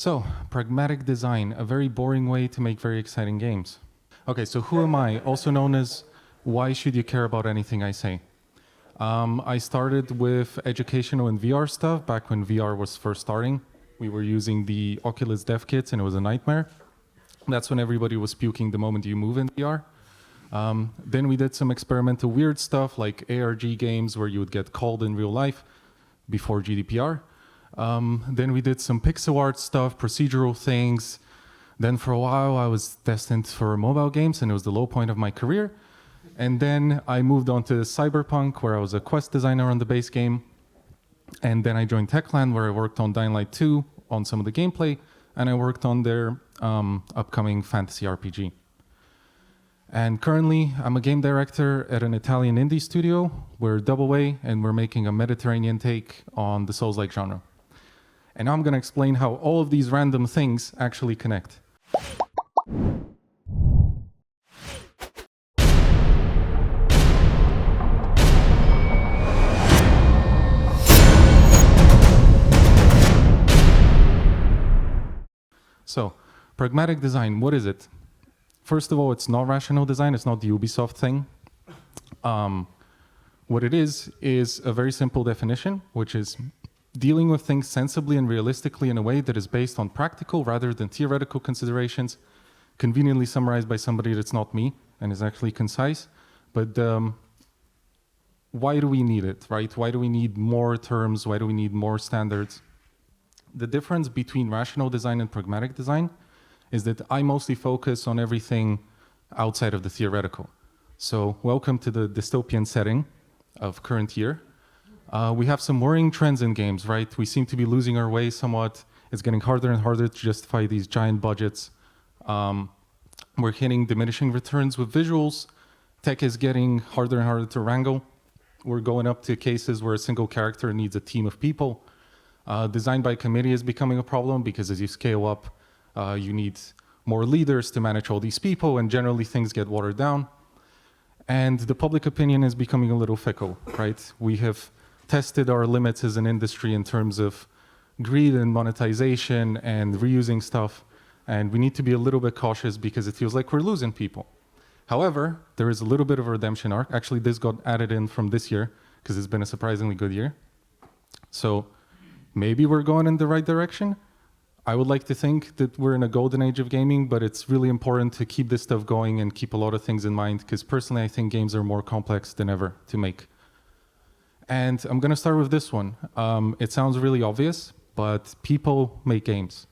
So, pragmatic design, a very boring way to make very exciting games. Okay, so who am I? Also known as why should you care about anything I say? I started with educational and VR stuff back when VR was first starting. We were using the Oculus dev kits and it was a nightmare. That's when everybody was puking the moment you move in VR. Then we did some experimental weird stuff like ARG games where you would get called in real life before GDPR. Then we did some pixel art stuff, procedural things. Then for a while I was destined for mobile games and it was the low point of my career. And then I moved on to Cyberpunk where I was a quest designer on the base game. And then I joined Techland where I worked on Dying Light 2 on some of the gameplay and I worked on their upcoming fantasy RPG. And currently I'm a game director at an Italian indie studio. We're double A and we're making a Mediterranean take on the Souls-like genre. And now I'm going to explain how all of these random things actually connect. So, pragmatic design, what is it? First of all, it's not rational design, it's not the Ubisoft thing. What it is a very simple definition, which is dealing with things sensibly and realistically in a way that is based on practical rather than theoretical considerations, conveniently summarized by somebody that's not me and is actually concise. But why do we need it, right? Why do we need more terms? Why do we need more standards? The difference between rational design and pragmatic design is that I mostly focus on everything outside of the theoretical. So welcome to the dystopian setting of current year. We have some worrying trends in games, right? We seem to be losing our way somewhat. It's getting harder and harder to justify these giant budgets. We're hitting diminishing returns with visuals. Tech is getting harder and harder to wrangle. We're going up to cases where a single character needs a team of people. Design by committee is becoming a problem because as you scale up, you need more leaders to manage all these people, and generally things get watered down. And the public opinion is becoming a little fickle, right? We have tested our limits as an industry in terms of greed and monetization and reusing stuff, and we need to be a little bit cautious because it feels like we're losing people. However, there is a little bit of a redemption arc. Actually, this got added in from this year because it's been a surprisingly good year. So maybe we're going in the right direction. I would like to think that we're in a golden age of gaming, but it's really important to keep this stuff going and keep a lot of things in mind because personally I think games are more complex than ever to make. And I'm going to start with this one. It sounds really obvious, but people make games,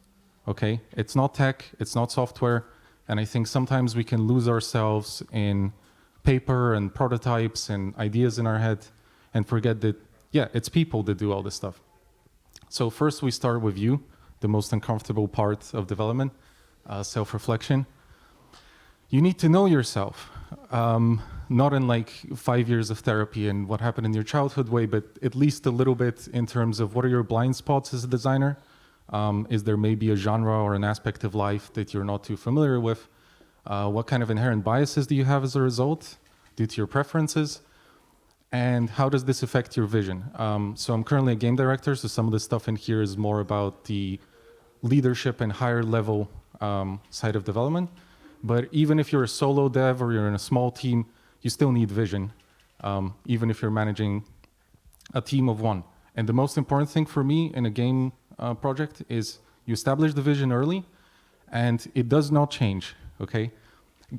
okay? It's not tech, it's not software, and I think sometimes we can lose ourselves in paper and prototypes and ideas in our head and forget that, yeah, it's people that do all this stuff. So first we start with you, the most uncomfortable part of development, self-reflection. You need to know yourself, not in like 5 years of therapy and what happened in your childhood way, but at least a little bit in terms of what are your blind spots as a designer? Is there maybe a genre or an aspect of life that you're not too familiar with? What kind of inherent biases do you have as a result due to your preferences? And how does this affect your vision? So I'm currently a game director, so some of the stuff in here is more about the leadership and higher level side of development. But even if you're a solo dev or you're in a small team, you still need vision, even if you're managing a team of one. And the most important thing for me in a game project is you establish the vision early, and it does not change, okay?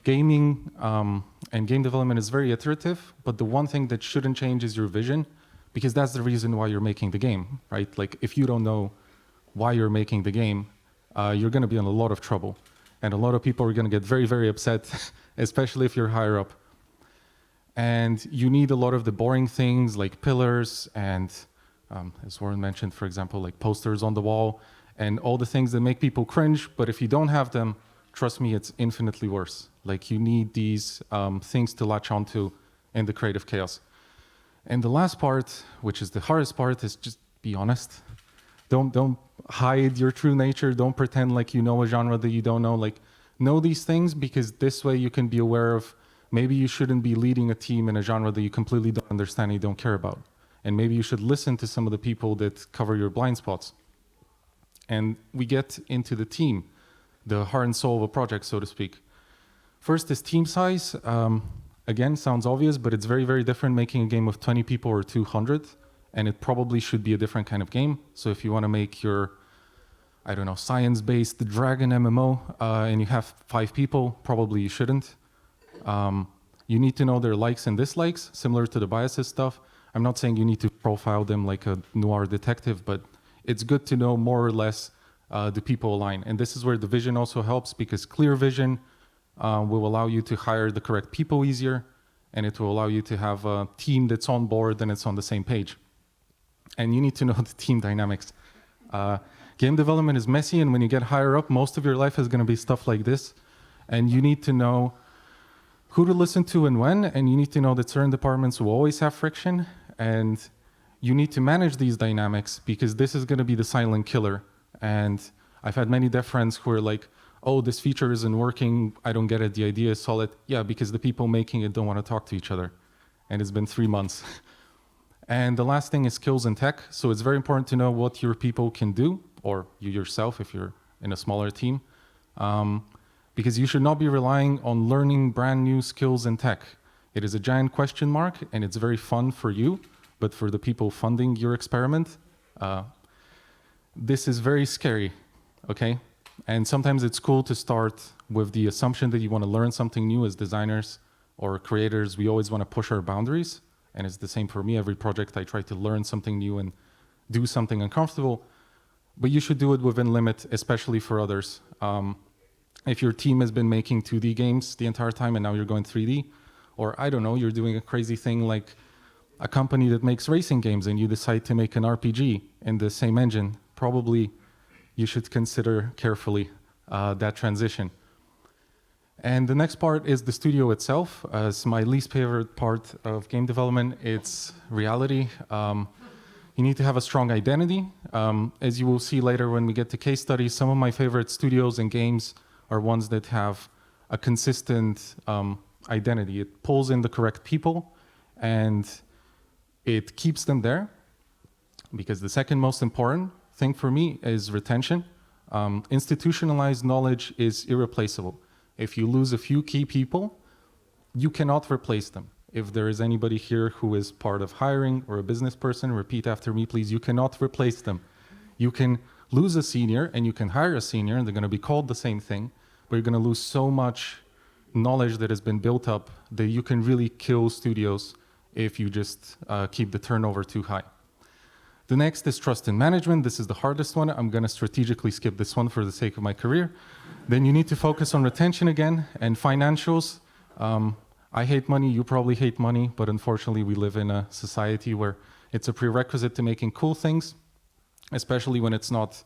Gaming and game development is very iterative, but the one thing that shouldn't change is your vision, because that's the reason why you're making the game, right? Like, if you don't know why you're making the game, you're gonna be in a lot of trouble. And a lot of people are gonna get very, very upset, especially if you're higher up. And you need a lot of the boring things like pillars and, as Warren mentioned, for example, like posters on the wall and all the things that make people cringe. But if you don't have them, trust me, it's infinitely worse. Like, you need these things to latch onto in the creative chaos. And the last part, which is the hardest part, is just be honest. Don't hide your true nature. Don't pretend like you know a genre that you don't know. Like, know these things, because this way you can be aware of maybe you shouldn't be leading a team in a genre that you completely don't understand and you don't care about. And maybe you should listen to some of the people that cover your blind spots. And we get into the team, the heart and soul of a project, so to speak. First is team size. Again, sounds obvious, but it's very, very different making a game of 20 people or 200, and it probably should be a different kind of game. So if you want to make your, I don't know, science-based dragon MMO, and you have 5 people, probably you shouldn't. You need to know their likes and dislikes, similar to the biases stuff. I'm not saying you need to profile them like a noir detective, but it's good to know more or less do people align. And this is where the vision also helps, because clear vision will allow you to hire the correct people easier, and it will allow you to have a team that's on board and it's on the same page. And you need to know the team dynamics. Game development is messy, and when you get higher up, most of your life is going to be stuff like this. And you need to know who to listen to and when, and you need to know that certain departments will always have friction, and you need to manage these dynamics, because this is going to be the silent killer. And I've had many dev friends who are like, oh, this feature isn't working, I don't get it, the idea is solid. Yeah, because the people making it don't want to talk to each other. And it's been 3 months. And the last thing is skills in tech. So it's very important to know what your people can do, or you yourself if you're in a smaller team. Because you should not be relying on learning brand new skills in tech. It is a giant question mark, and it's very fun for you, but for the people funding your experiment, this is very scary, okay? And sometimes it's cool to start with the assumption that you want to learn something new. As designers or creators, we always want to push our boundaries. And it's the same for me. Every project I try to learn something new and do something uncomfortable. But you should do it within limit, especially for others. If your team has been making 2D games the entire time and now you're going 3D, or I don't know, you're doing a crazy thing like a company that makes racing games and you decide to make an RPG in the same engine, probably you should consider carefully that transition. And the next part is the studio itself. It's my least favorite part of game development. It's reality. You need to have a strong identity. As you will see later when we get to case studies, some of my favorite studios and games are ones that have a consistent identity. It pulls in the correct people and it keeps them there, because the second most important thing for me is retention. Institutionalized knowledge is irreplaceable. If you lose a few key people, you cannot replace them. If there is anybody here who is part of hiring or a business person, repeat after me, please. You cannot replace them. You can lose a senior and you can hire a senior and they're going to be called the same thing, but you're going to lose so much knowledge that has been built up that you can really kill studios if you just keep the turnover too high. The next is trust in management. This is the hardest one. I'm going to strategically skip this one for the sake of my career. Then you need to focus on retention again and financials. I hate money, you probably hate money, but unfortunately we live in a society where it's a prerequisite to making cool things, especially when it's not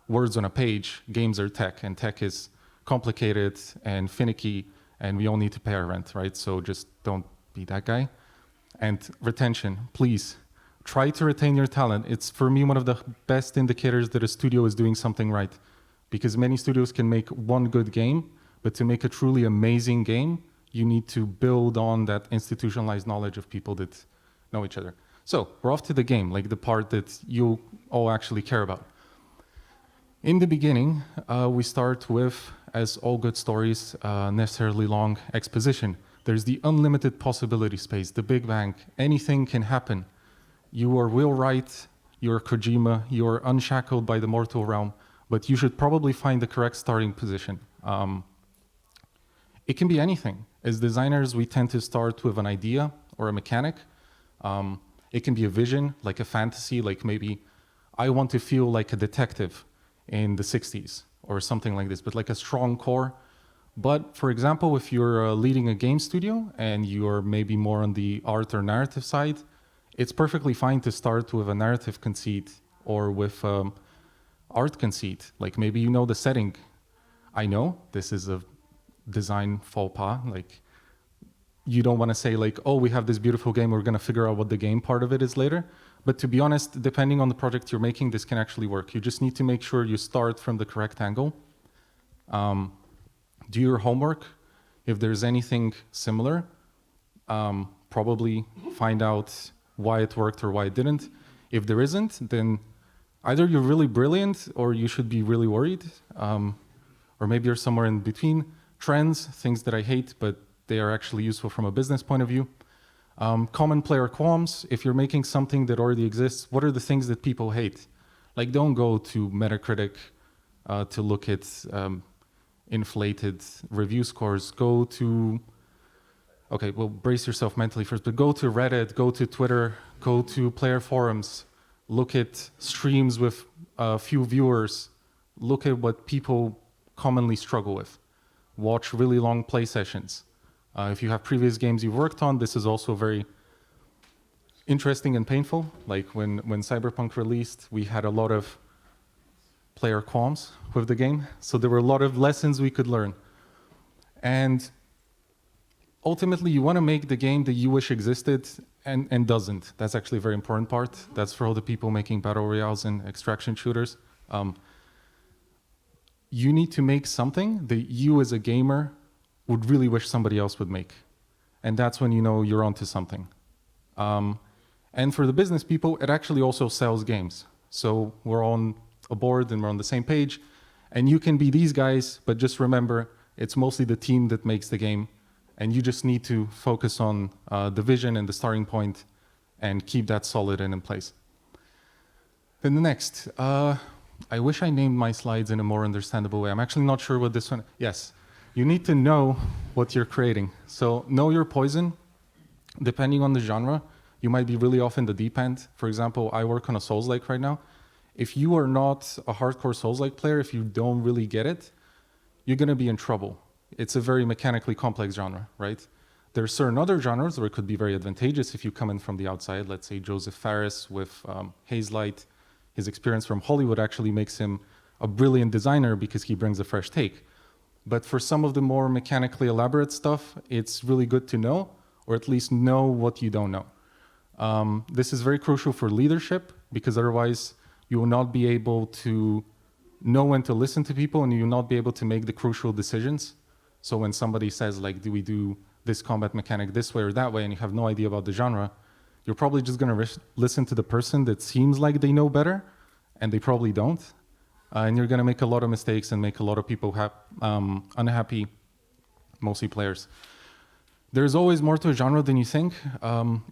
words on a page. Games are tech, and tech is complicated and finicky, and we all need to pay our rent, right? So just don't be that guy. And retention, please. Try to retain your talent. It's, for me, one of the best indicators that a studio is doing something right. Because many studios can make one good game, but to make a truly amazing game, you need to build on that institutionalized knowledge of people that know each other. So we're off to the game, like the part that you all actually care about. In the beginning, we start with, as all good stories, necessarily long exposition. There's the unlimited possibility space, the Big Bang. Anything can happen. You are Will Wright, you're Kojima, you're unshackled by the mortal realm, but you should probably find the correct starting position. It can be anything. As designers, we tend to start with an idea or a mechanic. It can be a vision, like a fantasy, like maybe I want to feel like a detective in the 60s or something like this, but like a strong core. But for example, if you're leading a game studio and you're maybe more on the art or narrative side, it's perfectly fine to start with a narrative conceit or with art conceit. Like maybe you know the setting. I know this is a design faux pas. Like you don't want to say like, oh, we have this beautiful game, we're going to figure out what the game part of it is later. But to be honest, depending on the project you're making, this can actually work. You just need to make sure you start from the correct angle. Do your homework. If there's anything similar, probably find out why it worked or why it didn't. If there isn't, then either you're really brilliant or you should be really worried, or maybe you're somewhere in between. Trends, things that I hate, but they are actually useful from a business point of view. Common player qualms, if you're making something that already exists, what are the things that people hate? Like, don't go to Metacritic to look at inflated review scores. Go to, okay, well, brace yourself mentally first, but go to Reddit, go to Twitter, go to player forums, look at streams with a few viewers, look at what people commonly struggle with. Watch really long play sessions. If you have previous games you've worked on, this is also very interesting and painful. Like when Cyberpunk released, we had a lot of player qualms with the game. So there were a lot of lessons we could learn. And ultimately, you want to make the game that you wish existed and doesn't. That's actually a very important part. That's for all the people making battle royales and extraction shooters. You need to make something that you as a gamer would really wish somebody else would make. And that's when you know you're onto something. And for the business people, it actually also sells games. So we're on a board and we're on the same page. And you can be these guys, but just remember, it's mostly the team that makes the game. And you just need to focus on the vision and the starting point and keep that solid and in place. Then the next, I wish I named my slides in a more understandable way. I'm actually not sure what this one, yes. You need to know what you're creating. So know your poison. Depending on the genre, you might be really off in the deep end. For example, I work on a Souls-like right now. If you are not a hardcore Souls-like player, if you don't really get it, you're gonna be in trouble. It's a very mechanically complex genre, right? There are certain other genres where it could be very advantageous if you come in from the outside. Let's say Joseph Fares with Haze Light. His experience from Hollywood actually makes him a brilliant designer because he brings a fresh take. But for some of the more mechanically elaborate stuff, it's really good to know, or at least know what you don't know. This is very crucial for leadership, because otherwise you will not be able to know when to listen to people, and you will not be able to make the crucial decisions. So when somebody says, like, do we do this combat mechanic this way or that way, and you have no idea about the genre, you're probably just going to listen to the person that seems like they know better, and they probably don't. And you're going to make a lot of mistakes and make a lot of people unhappy, mostly players. There's always more to a genre than you think.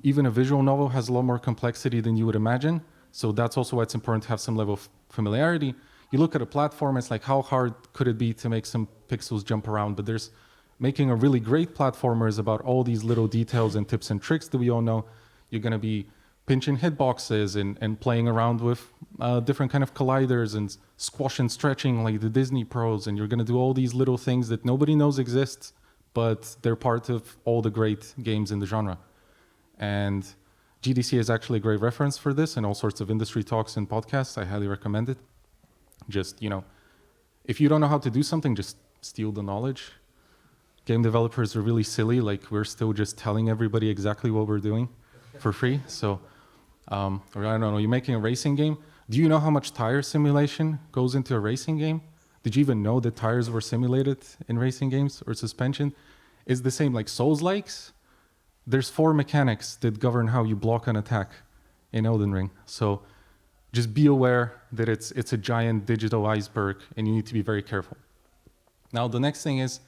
Even a visual novel has a lot more complexity than you would imagine. So that's also why it's important to have some level of familiarity. You look at a platform, it's like, how hard could it be to make some pixels jump around? But there's making a really great platformer is about all these little details and tips and tricks that we all know. You're going to be pinching hitboxes and playing around with different kind of colliders and squash and stretching like the Disney pros. And you're going to do all these little things that nobody knows exist, but they're part of all the great games in the genre. And GDC is actually a great reference for this and all sorts of industry talks and podcasts. I highly recommend it. Just, if you don't know how to do something, just steal the knowledge. Game developers are really silly. Like, we're still just telling everybody exactly what we're doing for free. So, or I don't know, you're making a racing game. Do you know how much tire simulation goes into a racing game? Did you even know that tires were simulated in racing games, or suspension? It's the same, like Souls-likes. There's 4 mechanics that govern how you block an attack in Elden Ring. So just be aware that it's a giant digital iceberg, and you need to be very careful. Now, the next thing is,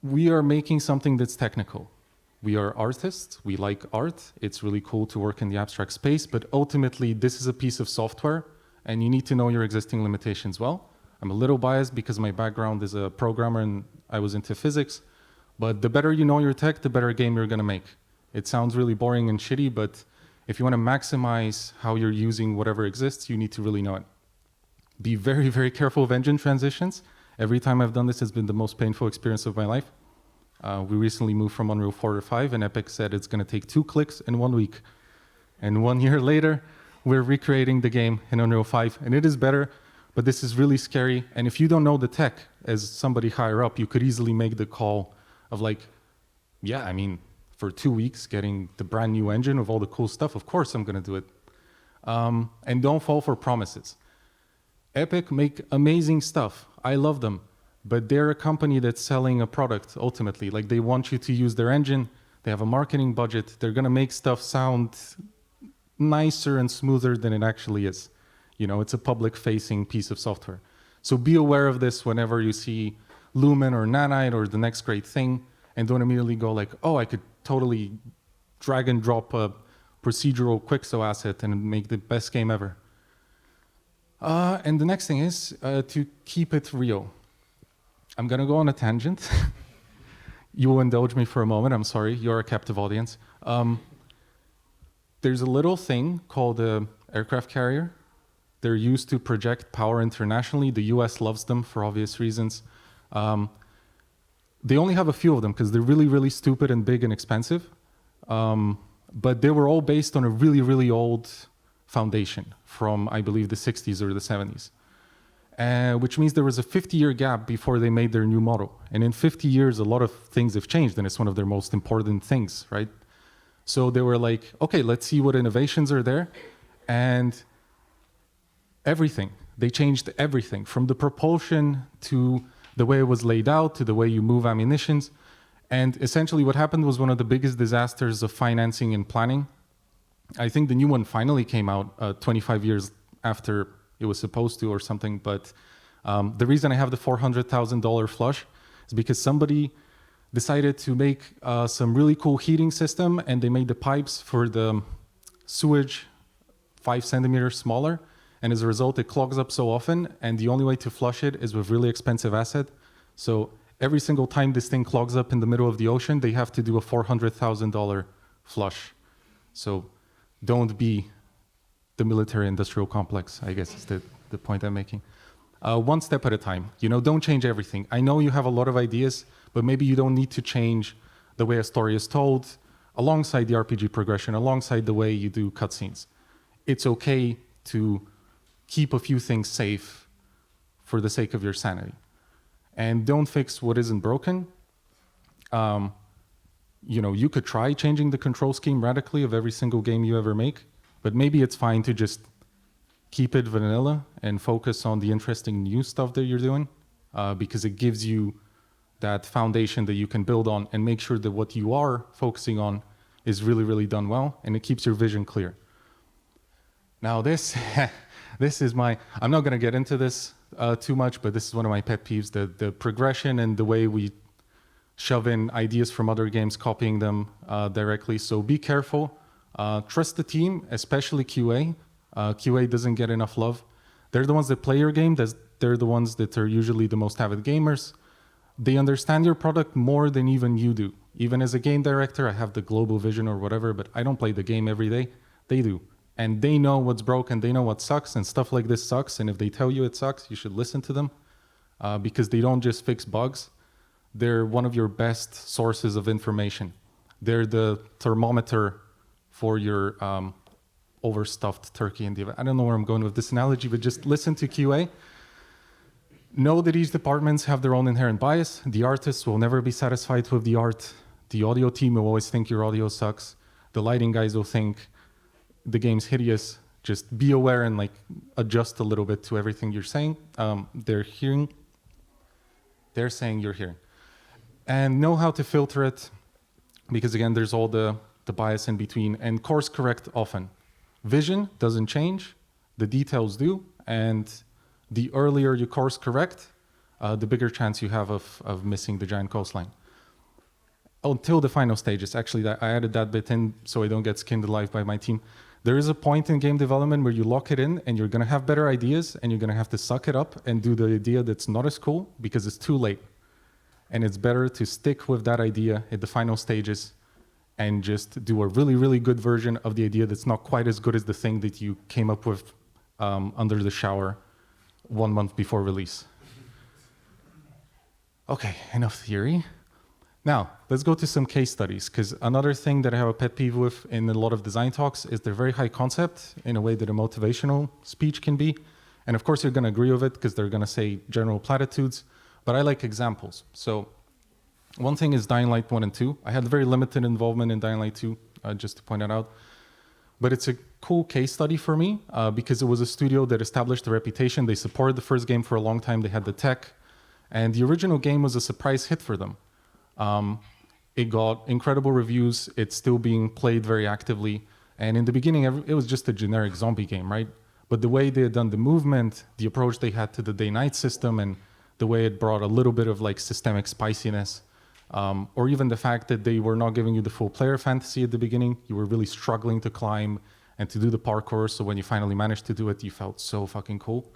we are making something that's technical. We are artists, we like art. It's really cool to work in the abstract space, but ultimately this is a piece of software and you need to know your existing limitations well. I'm a little biased because my background is a programmer and I was into physics, but the better you know your tech, the better game you're gonna make. It sounds really boring and shitty, but if you wanna maximize how you're using whatever exists, you need to really know it. Be very, very careful of engine transitions. Every time I've done this, it's been the most painful experience of my life. We recently moved from Unreal 4 to 5, and Epic said it's going to take 2 clicks in 1 week. And 1 year later, we're recreating the game in Unreal 5, and it is better, but this is really scary. And if you don't know the tech, as somebody higher up, you could easily make the call of like, yeah, I mean, for 2 weeks, getting the brand new engine with all the cool stuff, of course I'm going to do it. And don't fall for promises. Epic make amazing stuff. I love them. But they're a company that's selling a product, ultimately. Like, they want you to use their engine. They have a marketing budget. They're going to make stuff sound nicer and smoother than it actually is. You know, it's a public-facing piece of software. So be aware of this whenever you see Lumen or Nanite or the next great thing, and don't immediately go like, oh, I could totally drag and drop a procedural Quixo asset and make the best game ever. And the next thing is to keep it real. I'm going to go on a tangent. You will indulge me for a moment. I'm sorry. You're a captive audience. There's a little thing called an aircraft carrier. They're used to project power internationally. The US loves them for obvious reasons. They only have a few of them because they're really, really stupid and big and expensive. But they were all based on a really, really old foundation from, I believe, the 60s or the 70s. Which means there was a 50-year gap before they made their new model. And in 50 years, a lot of things have changed, and it's one of their most important things, right? So they were like, okay, let's see what innovations are there. And everything, they changed everything, from the propulsion to the way it was laid out, to the way you move ammunitions. And essentially what happened was one of the biggest disasters of financing and planning. I think the new one finally came out 25 years after it was supposed to or something, but the reason I have the $400,000 flush is because somebody decided to make some really cool heating system, and they made the pipes for the sewage 5 centimeters smaller, and as a result it clogs up so often, and the only way to flush it is with really expensive acid. So every single time this thing clogs up in the middle of the ocean, they have to do a $400,000 flush. So don't be the military industrial complex, I guess is the point I'm making. One step at a time. You know, don't change everything. I know you have a lot of ideas, but maybe you don't need to change the way a story is told alongside the RPG progression, alongside the way you do cutscenes. It's okay to keep a few things safe for the sake of your sanity. And don't fix what isn't broken. You know, you could try changing the control scheme radically of every single game you ever make, but maybe it's fine to just keep it vanilla and focus on the interesting new stuff that you're doing, because it gives you that foundation that you can build on and make sure that what you are focusing on is really, really done well, and it keeps your vision clear. Now this is I'm not going to get into this too much, but this is one of my pet peeves, the progression and the way we shove in ideas from other games, copying them directly. So be careful. Trust the team, especially QA. QA doesn't get enough love. They're the ones that play your game. They're the ones that are usually the most avid gamers. They understand your product more than even you do. Even as a game director, I have the global vision or whatever, but I don't play the game every day. They do. And they know what's broken, they know what sucks, and stuff like this sucks. And if they tell you it sucks, you should listen to them, because they don't just fix bugs. They're one of your best sources of information. They're the thermometer for your overstuffed turkey in the event. I don't know where I'm going with this analogy, but just listen to QA. Know that each departments have their own inherent bias. The artists will never be satisfied with the art. The audio team will always think your audio sucks. The lighting guys will think the game's hideous. Just be aware and like adjust a little bit to everything you're saying. They're saying you're hearing. And know how to filter it, because again, there's all the bias in between, and course correct often. Vision doesn't change, the details do, and the earlier you course correct, the bigger chance you have of missing the giant coastline. Until the final stages. Actually, I added that bit in so I don't get skinned alive by my team. There is a point in game development where you lock it in and you're going to have better ideas, and you're going to have to suck it up and do the idea that's not as cool because it's too late. And it's better to stick with that idea at the final stages and just do a really, really good version of the idea that's not quite as good as the thing that you came up with under the shower 1 month before release. Okay, enough theory. Now, let's go to some case studies, because another thing that I have a pet peeve with in a lot of design talks is they're very high concept in a way that a motivational speech can be. And of course, you're going to agree with it because they're going to say general platitudes, but I like examples. So one thing is Dying Light 1 and 2. I had very limited involvement in Dying Light 2, just to point that out. But it's a cool case study for me because it was a studio that established a reputation. They supported the first game for a long time. They had the tech. And the original game was a surprise hit for them. It got incredible reviews. It's still being played very actively. And in the beginning, it was just a generic zombie game, right? But the way they had done the movement, the approach they had to the day-night system, and the way it brought a little bit of like systemic spiciness, or even the fact that they were not giving you the full player fantasy at the beginning. You were really struggling to climb and to do the parkour. So when you finally managed to do it, you felt so fucking cool.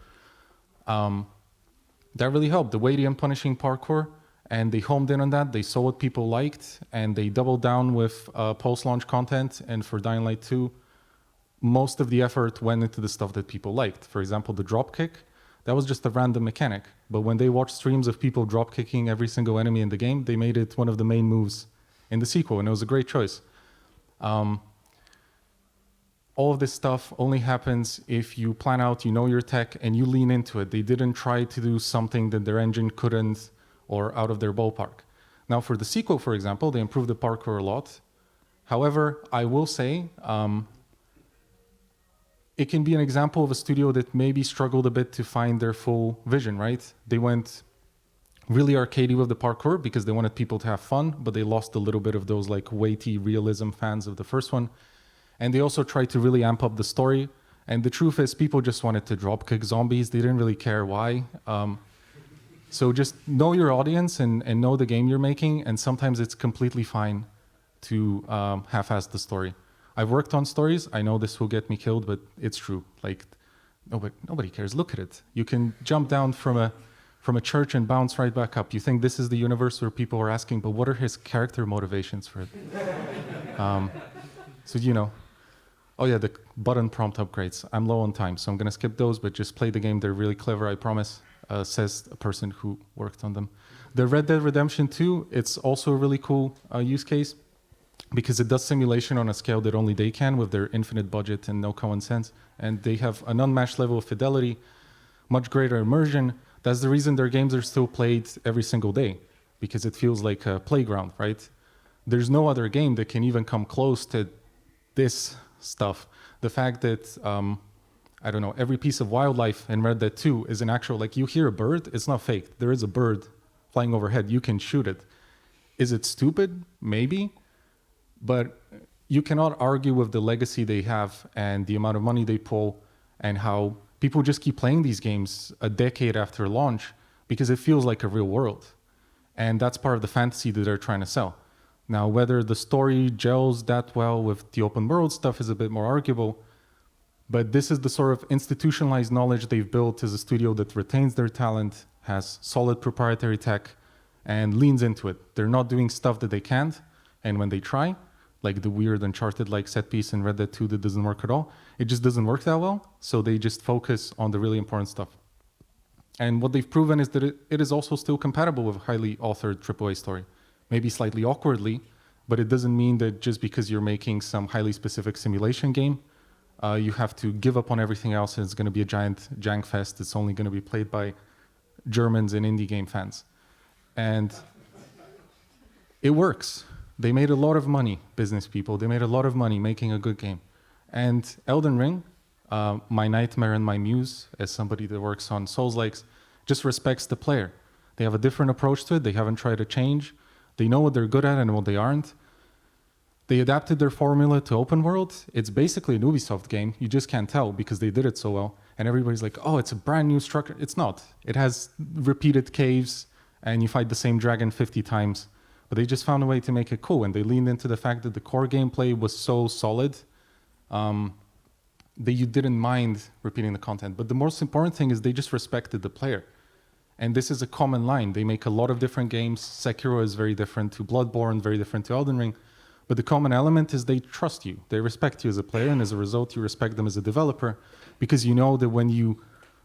That really helped. The weighty and punishing parkour, and they homed in on that. They saw what people liked, and they doubled down with post-launch content. And for Dying Light 2, most of the effort went into the stuff that people liked. For example, the dropkick, that was just a random mechanic. But when they watched streams of people dropkicking every single enemy in the game, they made it one of the main moves in the sequel, and it was a great choice. All of this stuff only happens if you plan out, you know your tech, and you lean into it. They didn't try to do something that their engine couldn't or out of their ballpark. Now, for the sequel, for example, they improved the parkour a lot. However, I will say, it can be an example of a studio that maybe struggled a bit to find their full vision, right? They went really arcadey with the parkour because they wanted people to have fun, but they lost a little bit of those like weighty realism fans of the first one. And they also tried to really amp up the story. And the truth is, people just wanted to dropkick zombies. They didn't really care why. So just know your audience and know the game you're making. And sometimes it's completely fine to half-ass the story. I've worked on stories. I know this will get me killed, but it's true. Like, nobody cares. Look at it. You can jump down from a church and bounce right back up. You think this is the universe where people are asking, but what are his character motivations for it? So, you know. Oh yeah, the button prompt upgrades. I'm low on time, so I'm gonna skip those, but just play the game. They're really clever, I promise, says a person who worked on them. The Red Dead Redemption 2, it's also a really cool use case because it does simulation on a scale that only they can with their infinite budget and no common sense. And they have an unmatched level of fidelity, much greater immersion. That's the reason their games are still played every single day, because it feels like a playground, right? There's no other game that can even come close to this stuff. The fact that, I don't know, every piece of wildlife in Red Dead 2 is an actual, like you hear a bird, it's not fake. There is a bird flying overhead, you can shoot it. Is it stupid? Maybe. But you cannot argue with the legacy they have and the amount of money they pull and how people just keep playing these games a decade after launch because it feels like a real world. And that's part of the fantasy that they're trying to sell. Now, whether the story gels that well with the open world stuff is a bit more arguable, but this is the sort of institutionalized knowledge they've built as a studio that retains their talent, has solid proprietary tech, and leans into it. They're not doing stuff that they can't, and when they try, like the weird Uncharted-like set piece in Red Dead 2 that doesn't work at all, it just doesn't work that well, so they just focus on the really important stuff. And what they've proven is that it is also still compatible with a highly authored AAA story. Maybe slightly awkwardly, but it doesn't mean that just because you're making some highly specific simulation game, you have to give up on everything else and it's going to be a giant jank fest that's only going to be played by Germans and indie game fans. And it works. They made a lot of money, business people. They made a lot of money making a good game. And Elden Ring, my nightmare and my muse, as somebody that works on Souls-likes, just respects the player. They have a different approach to it. They haven't tried to change. They know what they're good at and what they aren't. They adapted their formula to open world. It's basically an Ubisoft game. You just can't tell because they did it so well. And everybody's like, oh, it's a brand new structure. It's not. It has repeated caves and you fight the same dragon 50 times. But they just found a way to make it cool. And they leaned into the fact that the core gameplay was so solid that you didn't mind repeating the content. But the most important thing is they just respected the player. And this is a common line. They make a lot of different games. Sekiro is very different to Bloodborne, very different to Elden Ring. But the common element is they trust you. They respect you as a player, and as a result, you respect them as a developer because you know that when you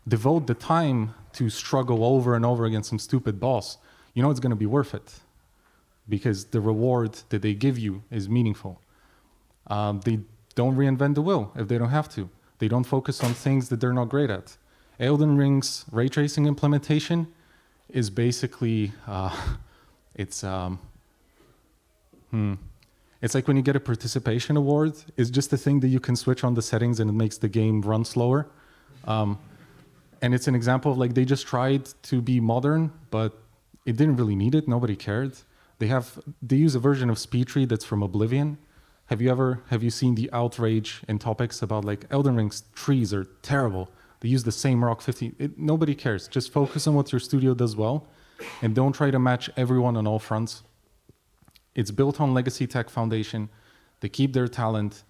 devote the time to struggle over and over against some stupid boss, you know it's going to be worth it because the reward that they give you is meaningful. They don't reinvent the wheel if they don't have to. They don't focus on things that they're not great at. Elden Ring's ray tracing implementation is basically, it's like when you get a participation award, it's just a thing that you can switch on the settings and it makes the game run slower. And it's an example of like they just tried to be modern, but it didn't really need it. Nobody cared. They use a version of SpeedTree that's from Oblivion. Have you seen the outrage in topics about like Elden Ring's trees are terrible? They use the same rock 50. Nobody cares. Just focus on what your studio does well, and don't try to match everyone on all fronts. It's built on legacy tech foundation. They keep their talent,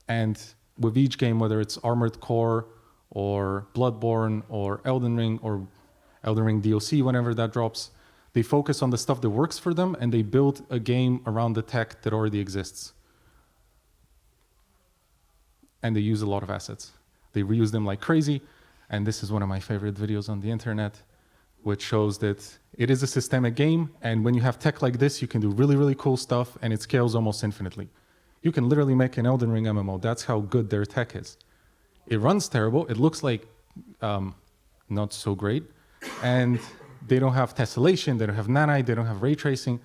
and with each game, whether it's Armored Core or Bloodborne or Elden Ring DLC, whenever that drops, they focus on the stuff that works for them, and they build a game around the tech that already exists. And they use a lot of assets. They reuse them like crazy, and this is one of my favorite videos on the internet, which shows that it is a systemic game, and when you have tech like this, you can do really, really cool stuff, and it scales almost infinitely. You can literally make an Elden Ring MMO. That's how good their tech is. It runs terrible. It looks like not so great, and they don't have tessellation, they don't have nanite, they don't have ray tracing,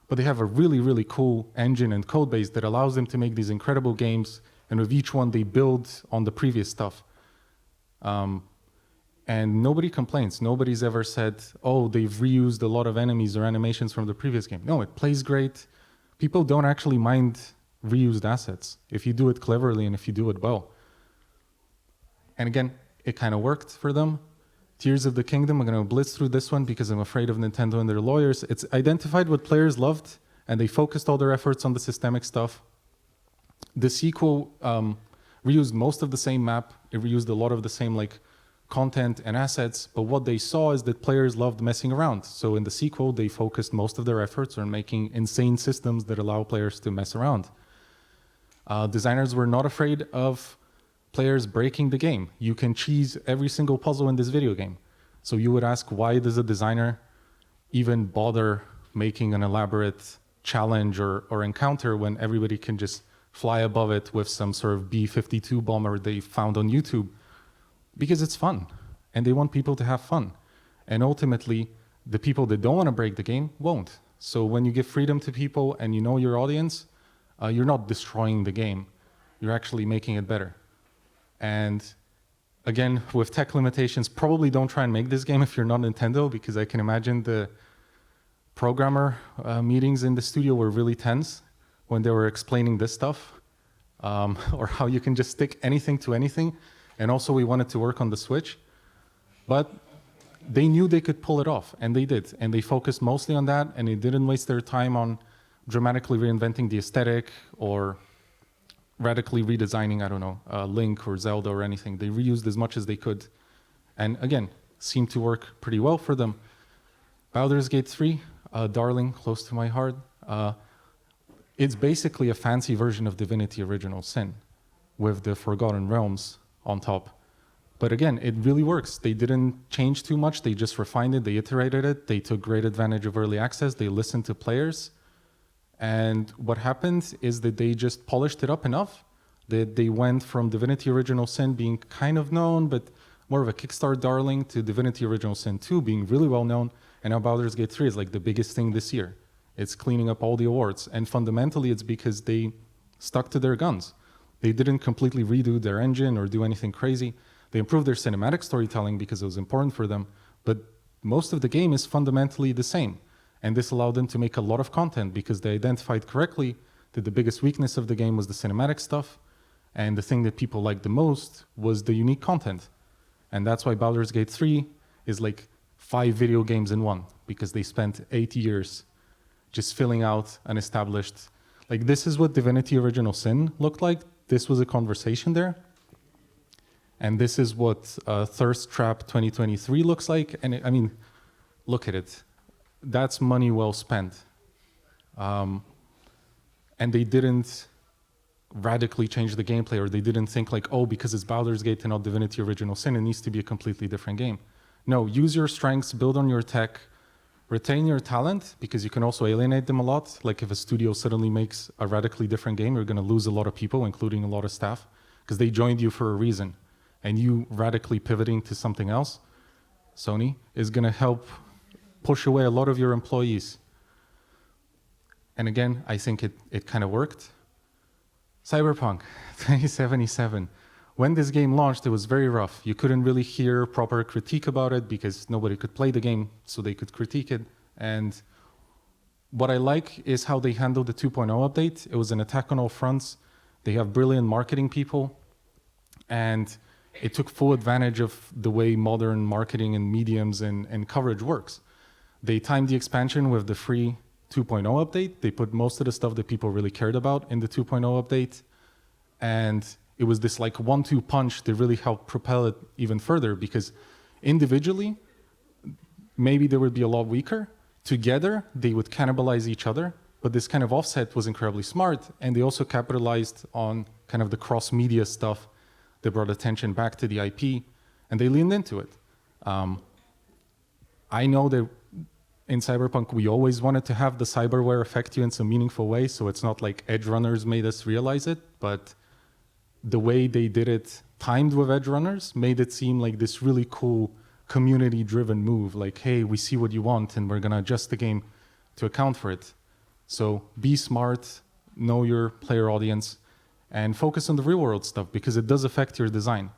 but they have a really, really cool engine and code base that allows them to make these incredible games, and with each one, they build on the previous stuff. And nobody complains. Nobody's ever said, oh, they've reused a lot of enemies or animations from the previous game. No, it plays great. People don't actually mind reused assets if you do it cleverly and if you do it well. And again, it kind of worked for them. Tears of the Kingdom, I'm going to blitz through this one because I'm afraid of Nintendo and their lawyers. It's identified what players loved, and they focused all their efforts on the systemic stuff. The sequel reused most of the same map. It reused a lot of the same like content and assets, but what they saw is that players loved messing around. So in the sequel, they focused most of their efforts on making insane systems that allow players to mess around. Designers were not afraid of players breaking the game. You can cheese every single puzzle in this video game. So you would ask, why does a designer even bother making an elaborate challenge or encounter when everybody can just fly above it with some sort of B-52 bomber they found on YouTube? Because it's fun, and they want people to have fun. And ultimately, the people that don't want to break the game won't. So when you give freedom to people and you know your audience, you're not destroying the game. You're actually making it better. And again, with tech limitations, probably don't try and make this game if you're not Nintendo, because I can imagine the programmer meetings in the studio were really tense when they were explaining this stuff, or how you can just stick anything to anything. And also we wanted to work on the Switch, but they knew they could pull it off, and they did. And they focused mostly on that, and they didn't waste their time on dramatically reinventing the aesthetic or radically redesigning, I don't know, Link or Zelda or anything. They reused as much as they could. And again, seemed to work pretty well for them. Baldur's Gate 3, darling, close to my heart. It's basically a fancy version of Divinity Original Sin with the Forgotten Realms on top. But again, it really works. They didn't change too much. They just refined it. They iterated it. They took great advantage of early access. They listened to players. And what happened is that they just polished it up enough that they went from Divinity Original Sin being kind of known, but more of a Kickstarter darling, to Divinity Original Sin 2 being really well known. And now Baldur's Gate 3 is like the biggest thing this year. It's cleaning up all the awards. And fundamentally, it's because they stuck to their guns. They didn't completely redo their engine or do anything crazy. They improved their cinematic storytelling because it was important for them, but most of the game is fundamentally the same. And this allowed them to make a lot of content because they identified correctly that the biggest weakness of the game was the cinematic stuff, and the thing that people liked the most was the unique content. And that's why Baldur's Gate 3 is like 5 video games in one, because they spent 8 years just filling out an established, like this is what Divinity Original Sin looked like. This was a conversation there. And this is what Thirst Trap 2023 looks like. And I mean, look at it. That's money well spent. And they didn't radically change the gameplay, or they didn't think like, oh, because it's Baldur's Gate and not Divinity Original Sin, it needs to be a completely different game. No, use your strengths, build on your tech, retain your talent, because you can also alienate them a lot. Like if a studio suddenly makes a radically different game, you're going to lose a lot of people, including a lot of staff, because they joined you for a reason. And you radically pivoting to something else, Sony, is going to help push away a lot of your employees. And again, I think it kind of worked. Cyberpunk 2077. When this game launched, it was very rough. You couldn't really hear proper critique about it because nobody could play the game, so they could critique it. And What I like is how they handled the 2.0 update. It was an attack on all fronts. They have brilliant marketing people, and it took full advantage of the way modern marketing and mediums and coverage works. They timed the expansion with the free 2.0 update. They put most of the stuff that people really cared about in the 2.0 update. And it was this like 1-2 punch that really helped propel it even further, because individually, maybe they would be a lot weaker. Together, they would cannibalize each other. But this kind of offset was incredibly smart. And they also capitalized on kind of the cross-media stuff that brought attention back to the IP. And they leaned into it. I know that in Cyberpunk, we always wanted to have the cyberware affect you in some meaningful way. So it's not like edge runners made us realize it. But the way they did it timed with edge runners made it seem like this really cool community-driven move. Like, hey, we see what you want, and we're going to adjust the game to account for it. So be smart, know your player audience, and focus on the real-world stuff, because it does affect your design.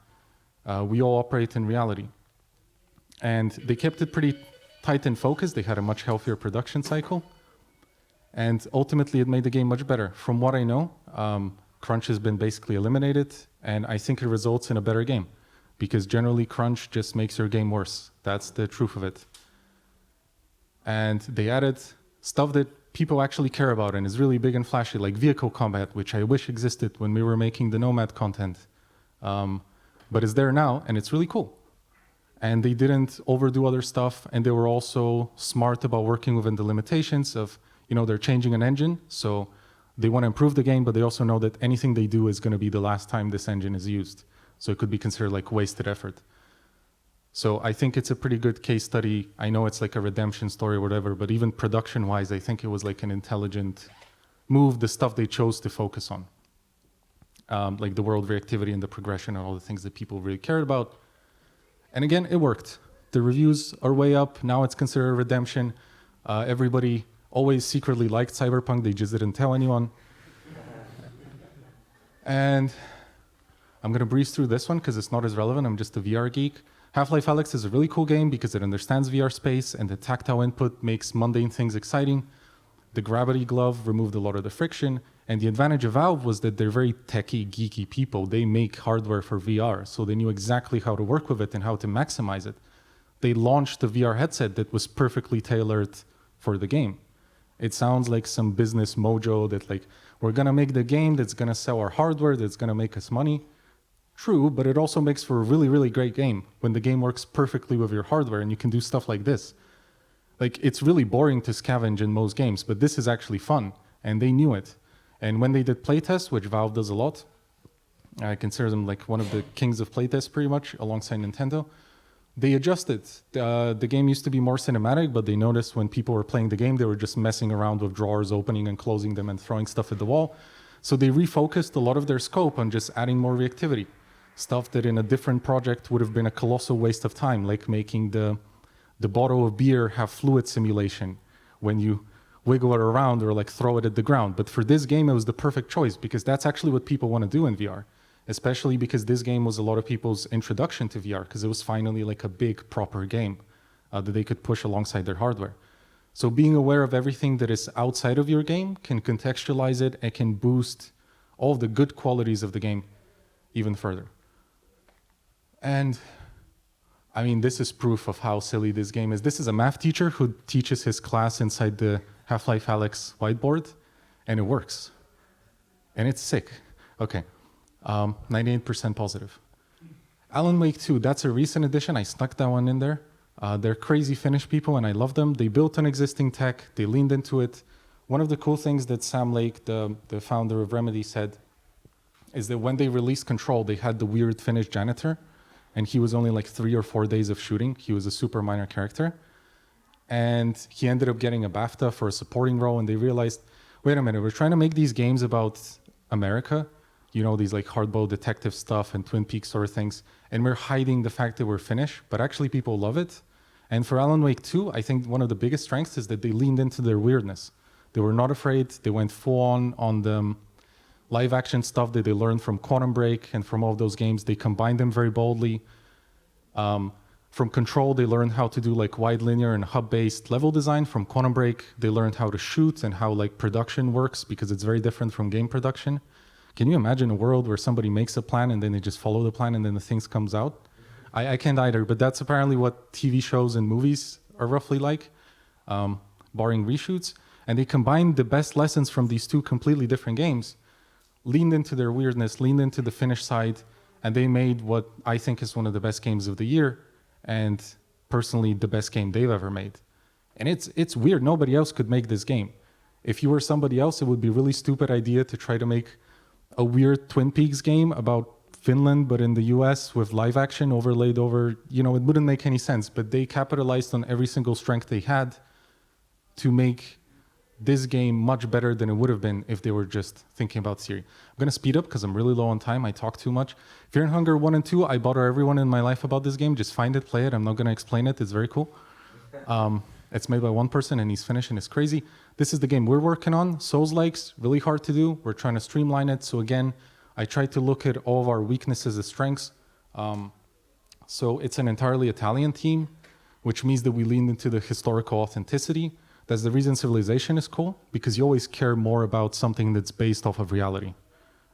We all operate in reality. And they kept it pretty tight and focused. They had a much healthier production cycle. And ultimately, it made the game much better. From what I know, crunch has been basically eliminated, and I think it results in a better game, because generally crunch just makes your game worse. That's the truth of it. And they added stuff that people actually care about and is really big and flashy, like vehicle combat, which I wish existed when we were making the Nomad content. But it's there now, and it's really cool. And they didn't overdo other stuff, and they were also smart about working within the limitations of, they're changing an engine, so they want to improve the game, but they also know that anything they do is going to be the last time this engine is used. So it could be considered like wasted effort. So I think it's a pretty good case study. I know it's like a redemption story or whatever, but even production-wise, I think it was like an intelligent move, the stuff they chose to focus on. Like the world reactivity and the progression and all the things that people really cared about. And again, it worked. The reviews are way up. Now it's considered a redemption. Everybody always secretly liked Cyberpunk. They just didn't tell anyone. And I'm going to breeze through this one because it's not as relevant. I'm just a VR geek. Half-Life Alyx is a really cool game because it understands VR space, and the tactile input makes mundane things exciting. The gravity glove removed a lot of the friction. And the advantage of Valve was that they're very techie, geeky people. They make hardware for VR, so they knew exactly how to work with it and how to maximize it. They launched a VR headset that was perfectly tailored for the game. It sounds like some business mojo that like, we're gonna make the game that's gonna sell our hardware, that's gonna make us money. True, but it also makes for a really, really great game when the game works perfectly with your hardware and you can do stuff like this. Like, it's really boring to scavenge in most games, but this is actually fun, and they knew it. And when they did playtests, which Valve does a lot, I consider them like one of the kings of playtests pretty much, alongside Nintendo, they adjusted. The game used to be more cinematic, but they noticed when people were playing the game, they were just messing around with drawers, opening and closing them and throwing stuff at the wall. So they refocused a lot of their scope on just adding more reactivity. Stuff that in a different project would have been a colossal waste of time, like making the bottle of beer have fluid simulation when you wiggle it around or like throw it at the ground. But for this game, it was the perfect choice because that's actually what people want to do in VR, especially because this game was a lot of people's introduction to VR because it was finally like a big proper game that they could push alongside their hardware. So being aware of everything that is outside of your game can contextualize it and can boost all of the good qualities of the game even further. And I mean, this is proof of how silly this game is. This is a math teacher who teaches his class inside the Half-Life Alyx whiteboard, and it works. And it's sick. Okay, 98% positive. Alan Wake 2, that's a recent addition. I snuck that one in there. They're crazy Finnish people, and I love them. They built an existing tech. They leaned into it. One of the cool things that Sam Lake, the founder of Remedy, said is that when they released Control, they had the weird Finnish janitor, and he was only like 3 or 4 days of shooting. He was a super minor character. And he ended up getting a BAFTA for a supporting role, and they realized, wait a minute, we're trying to make these games about America, these like hardboiled detective stuff and Twin Peaks sort of things, and we're hiding the fact that we're Finnish, but actually people love it. And for Alan Wake 2, I think one of the biggest strengths is that they leaned into their weirdness. They were not afraid. They went full on the live action stuff that they learned from Quantum Break and from all of those games. They combined them very boldly. From Control, they learned how to do like wide linear and hub-based level design. From Quantum Break, they learned how to shoot and how like production works, because it's very different from game production. Can you imagine a world where somebody makes a plan and then they just follow the plan and then the things comes out? I can't either, but that's apparently what TV shows and movies are roughly like, barring reshoots. And they combined the best lessons from these two completely different games, leaned into their weirdness, leaned into the Finnish side, and they made what I think is one of the best games of the year, and personally the best game they've ever made. And it's weird, nobody else could make this game. If you were somebody else, it would be a really stupid idea to try to make a weird Twin Peaks game about Finland, but in the US with live action overlaid over, it wouldn't make any sense. But they capitalized on every single strength they had to make this game much better than it would have been if they were just thinking about Siri. I'm going to speed up because I'm really low on time. I talk too much. Fear and Hunger 1 and 2, I bother everyone in my life about this game. Just find it, play it. I'm not going to explain it. It's very cool. It's made by one person and he's Finnish and it's crazy. This is the game we're working on. Souls-likes, really hard to do. We're trying to streamline it. So again, I tried to look at all of our weaknesses as strengths. So it's an entirely Italian team, which means that we leaned into the historical authenticity. That's the reason Civilization is cool, because you always care more about something that's based off of reality,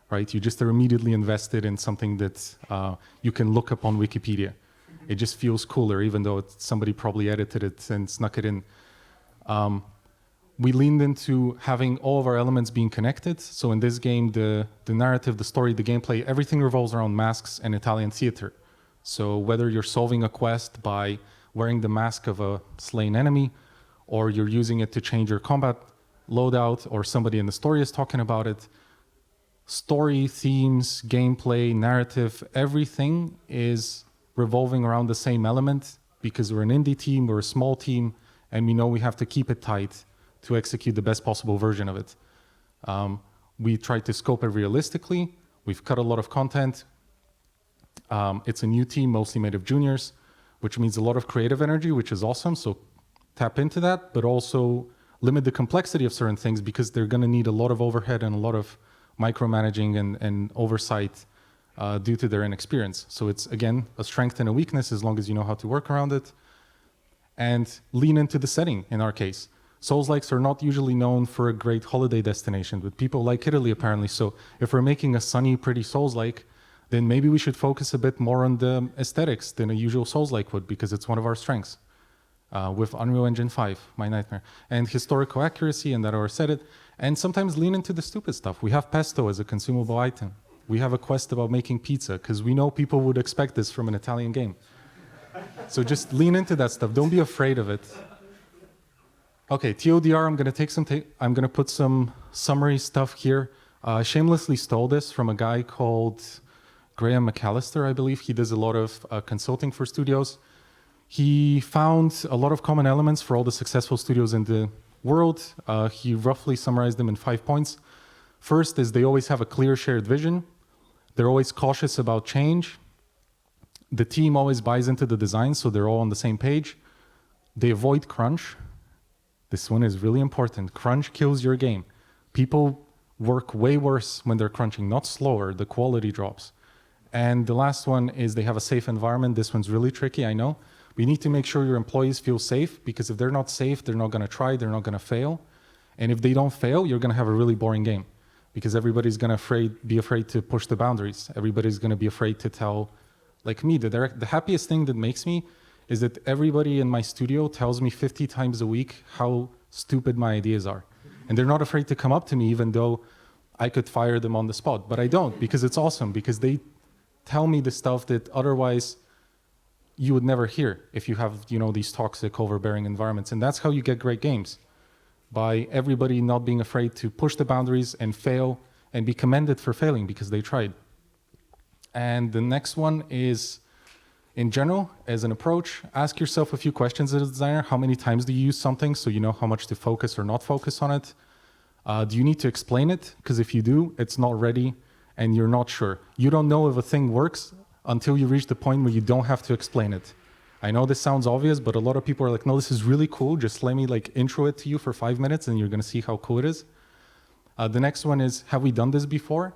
right? You just are immediately invested in something that you can look up on Wikipedia. It just feels cooler, even though somebody probably edited it and snuck it in. We leaned into having all of our elements being connected. So in this game, the narrative, the story, the gameplay, everything revolves around masks and Italian theater. So whether you're solving a quest by wearing the mask of a slain enemy, or you're using it to change your combat loadout, or somebody in the story is talking about it, story, themes, gameplay, narrative, everything is revolving around the same element, because we're an indie team, we're a small team, and we know we have to keep it tight to execute the best possible version of it. We tried to scope it realistically. We've cut a lot of content. It's a new team, mostly made of juniors, which means a lot of creative energy, which is awesome. So tap into that, but also limit the complexity of certain things, because they're going to need a lot of overhead and a lot of micromanaging and oversight due to their inexperience. So it's, again, a strength and a weakness as long as you know how to work around it. And lean into the setting, in our case. Souls-likes are not usually known for a great holiday destination, but people like Italy, apparently. So if we're making a sunny, pretty Souls-like, then maybe we should focus a bit more on the aesthetics than a usual Souls-like would, because it's one of our strengths. With Unreal Engine 5, my nightmare. And historical accuracy, and that already said it. And sometimes lean into the stupid stuff. We have pesto as a consumable item. We have a quest about making pizza, because we know people would expect this from an Italian game. So just lean into that stuff. Don't be afraid of it. Okay, TLDR, I'm going to take I'm going to put some summary stuff here. I shamelessly stole this from a guy called Graham McAllister, I believe. He does a lot of consulting for studios. He found a lot of common elements for all the successful studios in the world. He roughly summarized them in 5 points. First is they always have a clear shared vision. They're always cautious about change. The team always buys into the design, so they're all on the same page. They avoid crunch. This one is really important. Crunch kills your game. People work way worse when they're crunching, not slower. The quality drops. And the last one is they have a safe environment. This one's really tricky, I know. We need to make sure your employees feel safe, because if they're not safe, they're not going to try, they're not going to fail. And if they don't fail, you're going to have a really boring game, because everybody's going to be afraid to push the boundaries. Everybody's going to be afraid to tell, like me, the happiest thing that makes me is that everybody in my studio tells me 50 times a week how stupid my ideas are. And they're not afraid to come up to me, even though I could fire them on the spot. But I don't, because it's awesome, because they tell me the stuff that otherwise you would never hear if you have, these toxic, overbearing environments. And that's how you get great games, by everybody not being afraid to push the boundaries and fail and be commended for failing because they tried. And the next one is, in general, as an approach, ask yourself a few questions as a designer. How many times do you use something so you know how much to focus or not focus on it? Do you need to explain it? Because if you do, it's not ready and you're not sure. You don't know if a thing works until you reach the point where you don't have to explain it. I know this sounds obvious, but a lot of people are like, no, this is really cool. Just let me intro it to you for 5 minutes and you're going to see how cool it is. The next one is, have we done this before?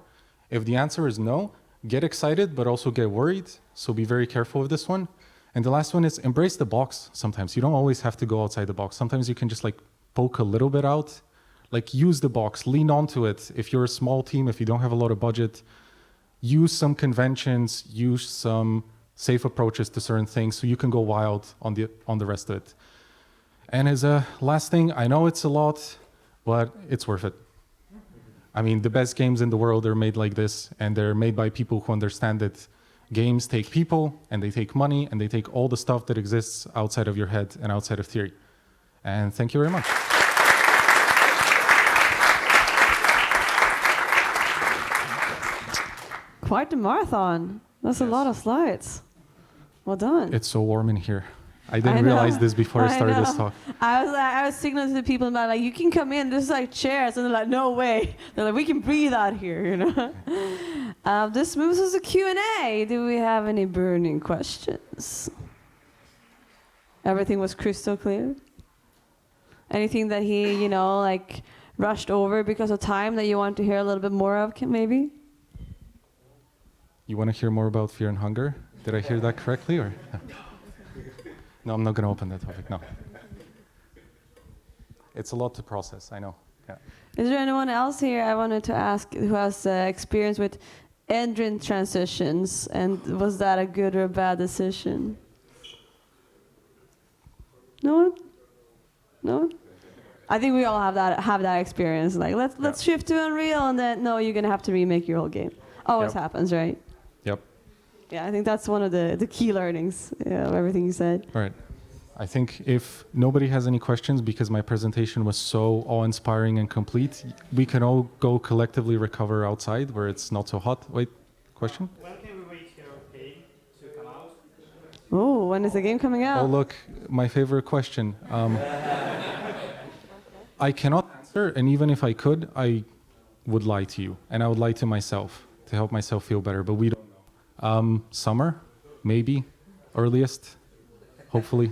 If the answer is no, get excited, but also get worried. So be very careful with this one. And the last one is embrace the box sometimes. You don't always have to go outside the box. Sometimes you can just like poke a little bit out, like use the box, lean onto it. If you're a small team, if you don't have a lot of budget, use some conventions, use some safe approaches to certain things so you can go wild on the rest of it. And as a last thing, I know it's a lot, but it's worth it. I mean, the best games in the world are made like this, and they're made by people who understand that games take people, and they take money, and they take all the stuff that exists outside of your head and outside of theory. And thank you very much. Quite the marathon. That's a lot of slides. Well done. It's so warm in here. I didn't realize this before I started this talk. I was signaling to the people about like, you can come in. There's like chairs, and they're like, no way. They're like, we can breathe out here, you know. This moves us to Q&A. Do we have any burning questions? Everything was crystal clear. Anything that he, you know, like rushed over because of time that you want to hear a little bit more of, maybe? You want to hear more about fear and hunger? Did I hear that correctly, or? No, I'm not going to open that topic, no. It's a lot to process, I know. Yeah. Is there anyone else here I wanted to ask who has experience with engine transitions, and was that a good or a bad decision? No one? No one? I think we all have that experience. Like, let's shift to Unreal, and then, no, you're going to have to remake your whole game. Always happens, right? Yep. Yeah, I think that's one of the key learnings of everything you said. All right. I think if nobody has any questions, because my presentation was so awe-inspiring and complete, we can all go collectively recover outside where it's not so hot. Wait, question? When can we wait your game to come out? Oh, when is the game coming out? Oh, look, my favorite question. I cannot answer, and even if I could, I would lie to you, and I would lie to myself to help myself feel better, but we don't know. Summer, maybe, earliest, hopefully.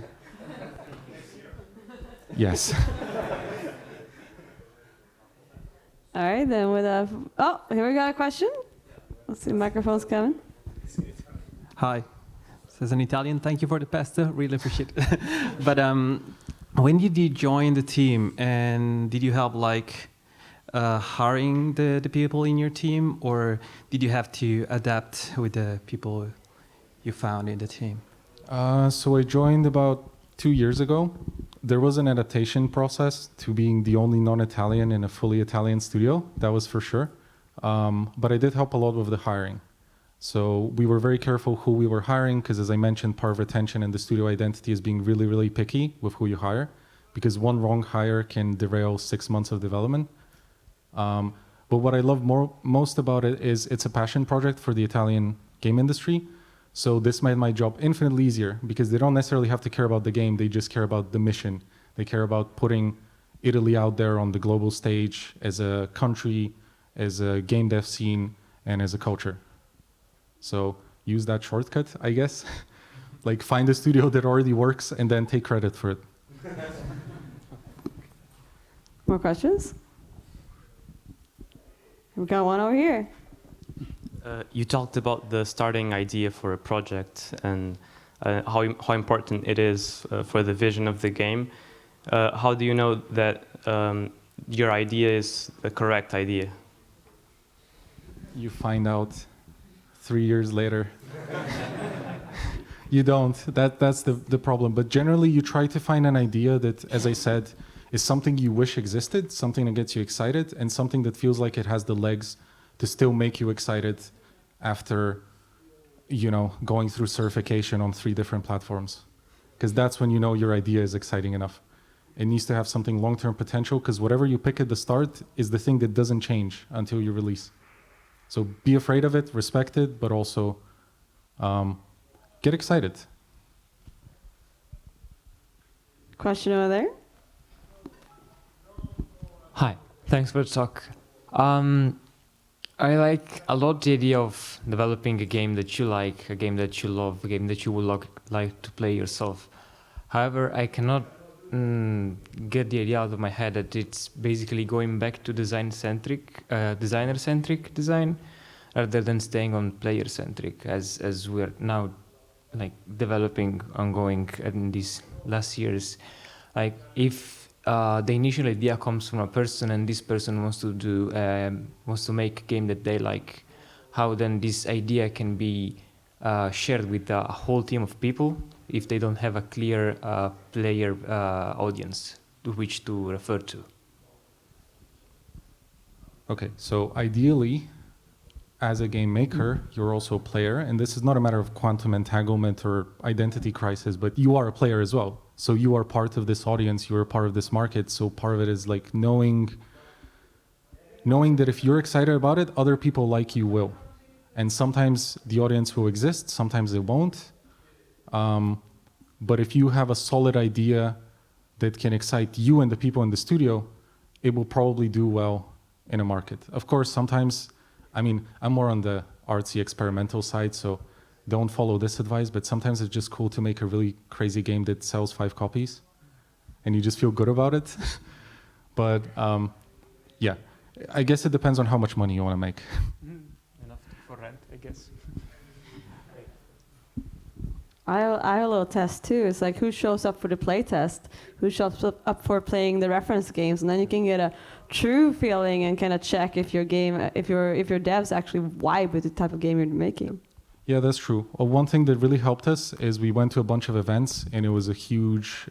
Yes. All right, then with a... Oh, here we got a question. Let's see, the microphone's coming. Hi, this is an Italian. Thank you for the pasta, really appreciate it. But when did you join the team, and did you have like hiring the people in your team, or did you have to adapt with the people you found in the team? So I joined about 2 years ago. There was an adaptation process to being the only non-Italian in a fully Italian studio, that was for sure. But I did help a lot with the hiring. So we were very careful who we were hiring, because as I mentioned, part of retention and the studio identity is being really, really picky with who you hire, because one wrong hire can derail 6 months of development. But what I love most about it is it's a passion project for the Italian game industry. So this made my job infinitely easier, because they don't necessarily have to care about the game, they just care about the mission. They care about putting Italy out there on the global stage as a country, as a game dev scene, and as a culture. So use that shortcut, I guess. Like find a studio that already works and then take credit for it. More questions? We got one over here. You talked about the starting idea for a project and how important it is for the vision of the game. How do you know that your idea is the correct idea? You find out 3 years later. You don't. That's the problem. But generally, you try to find an idea that, as I said, is something you wish existed, something that gets you excited, and something that feels like it has the legs to still make you excited after, you know, going through certification on 3 different platforms. Because that's when you know your idea is exciting enough. It needs to have something long-term potential, because whatever you pick at the start is the thing that doesn't change until you release. So be afraid of it, respect it, but also get excited. Question over there. Hi, thanks for the talk. I like a lot the idea of developing a game that you like, a game that you love, a game that you would like to play yourself. However, I cannot get the idea out of my head that it's basically going back to designer-centric design rather than staying on player-centric, as we're now like developing ongoing in these last years. Like if the initial idea comes from a person and this person wants to make a game that they like, how then this idea can be shared with a whole team of people if they don't have a clear player audience to which to refer to. Okay, so ideally, as a game maker, you're also a player, and this is not a matter of quantum entanglement or identity crisis, but you are a player as well. So you are part of this audience, you are part of this market, so part of it is like knowing that if you're excited about it, other people like you will. And sometimes the audience will exist, sometimes it won't. But if you have a solid idea that can excite you and the people in the studio, it will probably do well in a market. Of course, sometimes, I mean, I'm more on the artsy experimental side, so don't follow this advice, but sometimes it's just cool to make a really crazy game that sells 5 copies and you just feel good about it. But yeah, I guess it depends on how much money you want to make. Enough for rent, I guess. I have a little test too. It's like who shows up for the play test, who shows up for playing the reference games, and then you can get a true feeling and kind of check if your game, if your devs actually vibe with the type of game you're making. Yeah, that's true. Well, one thing that really helped us is we went to a bunch of events, and it was a huge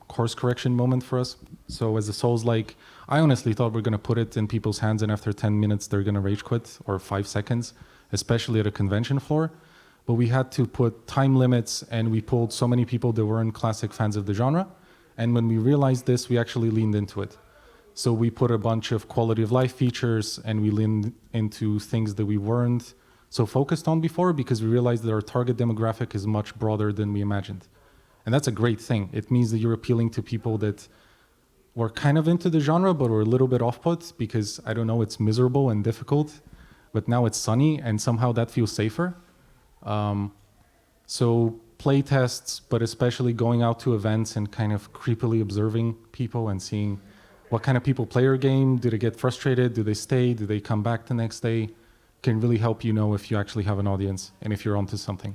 course correction moment for us. So as a Souls-like, I honestly thought we're going to put it in people's hands, and after 10 minutes, they're going to rage quit, or 5 seconds, especially at a convention floor. But we had to put time limits, and we pulled so many people that weren't classic fans of the genre. And when we realized this, we actually leaned into it. So we put a bunch of quality of life features, and we leaned into things that we weren't so focused on before, because we realized that our target demographic is much broader than we imagined. And that's a great thing. It means that you're appealing to people that were kind of into the genre, but were a little bit off-put because, I don't know, it's miserable and difficult, but now it's sunny, and somehow that feels safer. So play tests, but especially going out to events and kind of creepily observing people and seeing what kind of people play your game. Do they get frustrated? Do they stay? Do they come back the next day? Can really help you know if you actually have an audience and if you're onto something.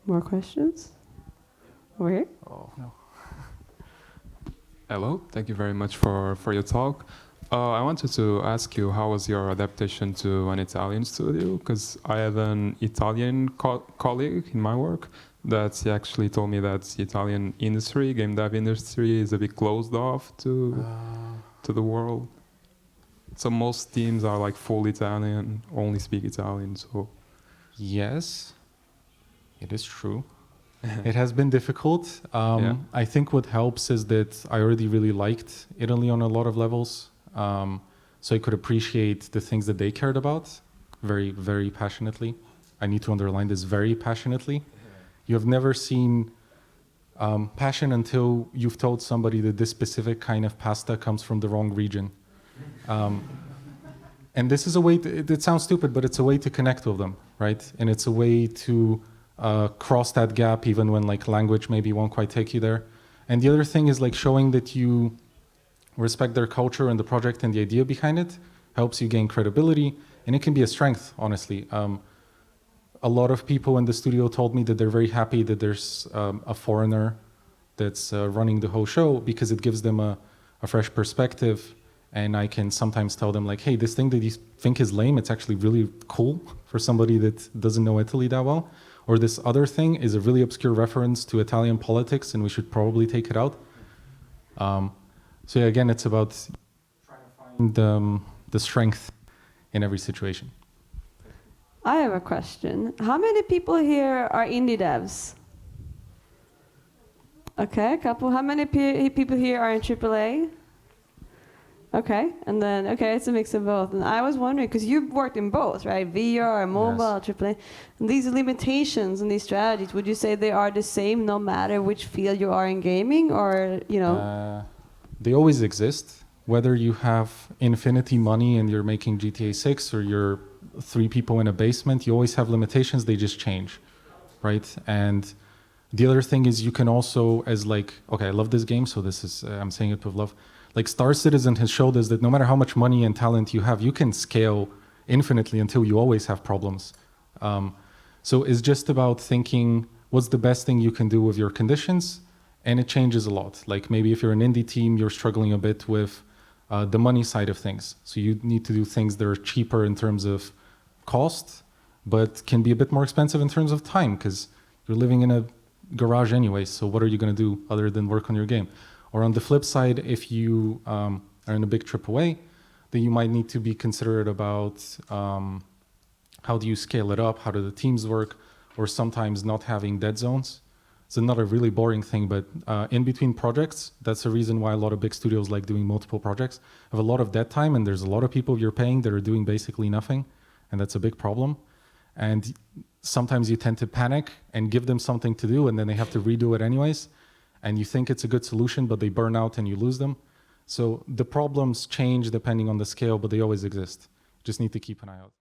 More questions? Over here? Oh, no. Hello, thank you very much for your talk. I wanted to ask you, how was your adaptation to an Italian studio? Because I have an Italian colleague in my work that he actually told me that the Italian industry, game dev industry, is a bit closed off to the world. So most teams are like full Italian, only speak Italian. So Yes, it is true. It has been difficult. Yeah. I think what helps is that I already really liked Italy on a lot of levels. So I could appreciate the things that they cared about very, very passionately. I need to underline this, very passionately. You have never seen passion until you've told somebody that this specific kind of pasta comes from the wrong region. And this is a way, it sounds stupid, but it's a way to connect with them, right? And it's a way to cross that gap even when like language maybe won't quite take you there. And the other thing is like showing that you respect their culture and the project and the idea behind it helps you gain credibility, and it can be a strength, honestly. A lot of people in the studio told me that they're very happy that there's a foreigner that's running the whole show, because it gives them a fresh perspective, and I can sometimes tell them like, hey, this thing that you think is lame, it's actually really cool for somebody that doesn't know Italy that well. Or this other thing is a really obscure reference to Italian politics, and we should probably take it out. So yeah, again, it's about trying to find the strength in every situation. I have a question. How many people here are indie devs? Okay, a couple. How many people here are in AAA? Okay, and then, okay, it's a mix of both. And I was wondering, because you've worked in both, right? VR, mobile, Yes. AAA. And these limitations and these strategies, would you say they are the same no matter which field you are in gaming, or, you know? They always exist. Whether you have infinity money and you're making GTA 6 or you're 3 people in a basement, you always have limitations, they just change, right? And the other thing is you can also, as like, okay, I love this game, so this is, I'm saying it with love. Like Star Citizen has showed us that no matter how much money and talent you have, you can scale infinitely until you always have problems. So it's just about thinking what's the best thing you can do with your conditions, and it changes a lot. Like maybe if you're an indie team, you're struggling a bit with the money side of things. So you need to do things that are cheaper in terms of cost, but can be a bit more expensive in terms of time because you're living in a garage anyway. So what are you going to do other than work on your game? Or on the flip side, if you are in a big trip away, then you might need to be considerate about how do you scale it up, how do the teams work, or sometimes not having dead zones. It's another really boring thing, but in between projects, that's the reason why a lot of big studios like doing multiple projects. Have a lot of dead time, and there's a lot of people you're paying that are doing basically nothing, and that's a big problem. And sometimes you tend to panic and give them something to do, and then they have to redo it anyways. And you think it's a good solution, but they burn out and you lose them. So the problems change depending on the scale, but they always exist. Just need to keep an eye out.